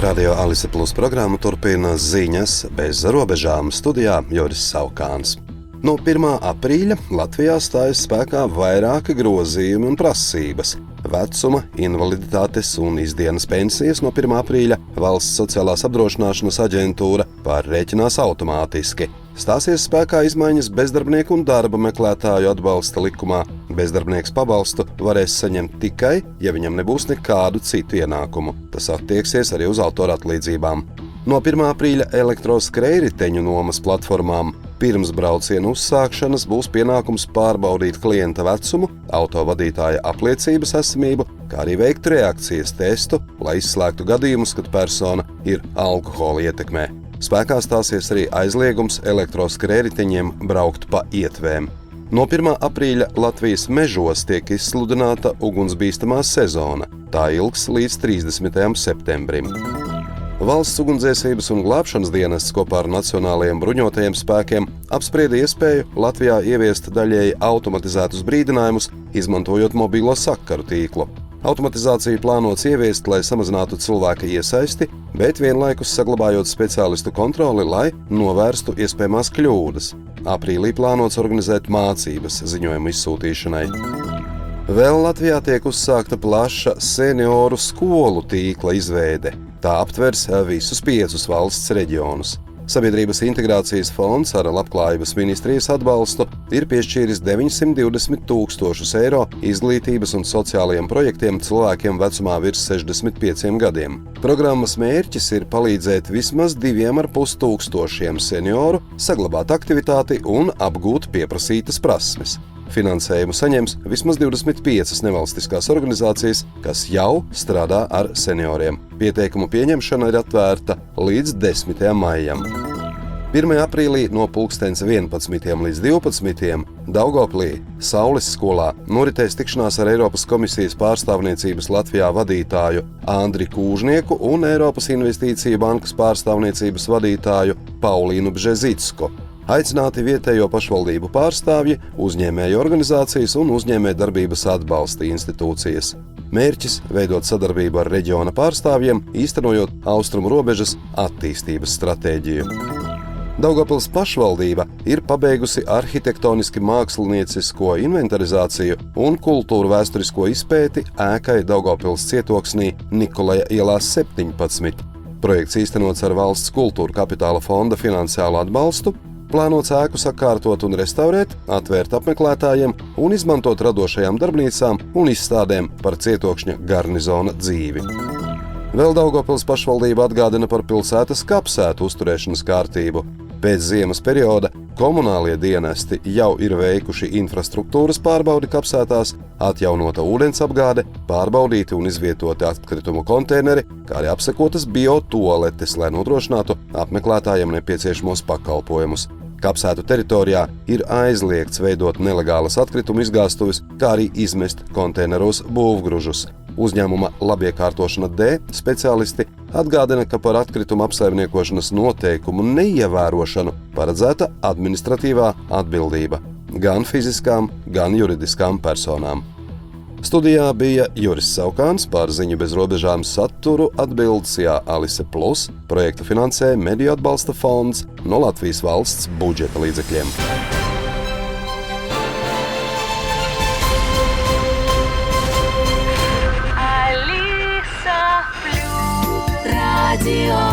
Radio Alise Plus programmu turpina ziņas bez robežām, studijā Juris Saukāns. No 1. aprīļa Latvijā stājas spēkā vairāki grozījumi un prasības. Vecuma, invaliditātes un izdienas pensijas no 1. aprīļa Valsts sociālās apdrošināšanas aģentūra pārrēķinās automātiski. Stāsies spēkā izmaiņas bezdarbnieku un darba meklētāju atbalsta likumā. Bezdarbnieks pabalstu varēs saņemt tikai, ja viņam nebūs nekādu citu ienākumu. Tas attieksies arī uz autora atlīdzībām. No 1. aprīļa elektroskrējriteņu nomas platformām pirms brauciena uzsākšanas būs pienākums pārbaudīt klienta vecumu, autovadītāja apliecības esamību, kā arī veikt reakcijas testu, lai izslēgtu gadījumus, kad persona ir alkohola ietekmē. Spēkā stāsies arī aizliegums elektroskrējriteņiem braukt pa ietvēm. No 1. aprīļa Latvijas mežos tiek izsludināta ugunsbīstamā sezona. Tā ilgs līdz 30. septembrim. Valsts ugunsdzēsības un glābšanas dienests kopā ar Nacionālajiem bruņotajiem spēkiem apsprieda iespēju Latvijā ieviest daļēji automatizētus brīdinājumus, izmantojot mobilo sakaru tīklu. Automatizāciju plānots ieviest, lai samazinātu cilvēka iesaisti, bet vienlaikus saglabājot speciālistu kontroli, lai novērstu iespējamās kļūdas. Aprīlī plānots organizēt mācības ziņojumu izsūtīšanai. Vēl Latvijā tiek uzsākta plaša senioru skolu tīkla izveide. Tā aptvers visus 5 valsts reģionus. Sabiedrības integrācijas fonds ar Labklājības ministrijas atbalstu ir piešķīris 920 000 eiro izglītības un sociālajiem projektiem cilvēkiem vecumā virs 65 gadiem. Programmas mērķis ir palīdzēt vismaz 2500 senioru saglabāt aktivitāti un apgūt pieprasītas prasmes. Finansējumu saņems vismaz 25 nevalstiskās organizācijas, kas jau strādā ar senioriem. Pieteikumu pieņemšana ir atvērta līdz 10. maijam. 1. aprīlī no 11. līdz 12. Daugoplī Saules skolā noritēs tikšanās ar Eiropas komisijas pārstāvniecības Latvijā vadītāju Andri Kūžnieku un Eiropas investīciju bankas pārstāvniecības vadītāju Paulīnu Bžezicku. Aicināti vietējo pašvaldību pārstāvji, uzņēmēju organizācijas un uzņēmējdarbības atbalsta institūcijas. Mērķis – veidot sadarbību ar reģiona pārstāvjiem, īstenojot austrumu robežas attīstības stratēģiju. Daugavpils pašvaldība ir pabeigusi arhitektoniski māksliniecisko inventarizāciju un kultūru vēsturisko izpēti ēkai Daugavpils cietoksnī Nikolaja ielā 17. Projekts īstenots ar Valsts kultūra kapitāla fonda finansiālu atbalstu. Plānots ēku sakārtot un restaurēt, atvērt apmeklētājiem un izmantot radošajām darbnīcām un izstādēm par cietokšņa garnizona dzīvi. Vēl Daugavpils pašvaldība atgādina par pilsētas kapsētu uzturēšanas kārtību. Pēc ziemas perioda komunālie dienesti jau ir veikuši infrastruktūras pārbaudi kapsētās, atjaunota ūdens apgāde, pārbaudīti un izvietoti atkritumu konteineri, kā arī apsekotas biotualetes, lai nodrošinātu apmeklētājiem nepieciešamos pakalpojumus. Kapsētu teritorijā ir aizliegts veidot nelegālas atkritumu izgāstuves, kā arī izmest konteineros būvgružus. Uzņēmuma Labiekārtošana D speciālisti atgādina, ka par atkritumu apsaimniekošanas noteikumu neievērošanu paredzēta administratīvā atbildība gan fiziskām, gan juridiskām personām. Studijā bija Juris Saukāns, par ziņu bez robežām saturu atbildes Alise Plus, projektu finansē Mediju atbalsta fonds no Latvijas valsts budžeta līdzekļiem. Radio